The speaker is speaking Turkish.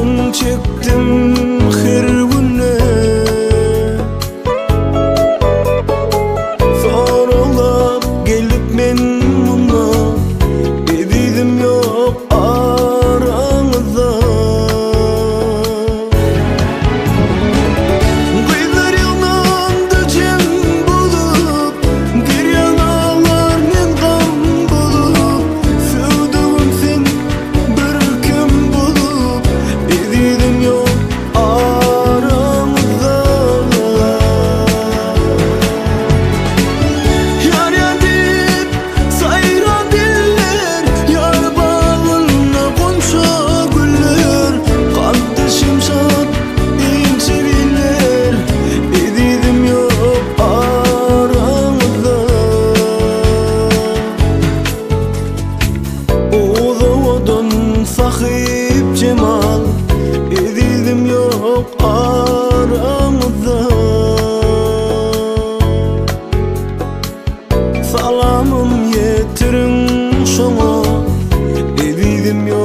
Uzun çektim her güne, sorulap gelip men buna edidim yok aramızda. Kıylar yanımda cem bulup, bir yanalar men gam bulup, sevduğum sen bir kim bulup edidim yok aramızda. Yar yar deyip sayran diller, yar bağına konsa güller, kalpte şimşat ince biller edidim yok aramızda. Oğlan sahip cemal edidim yok aramızda. Salamım yetirin şoňa edidim yok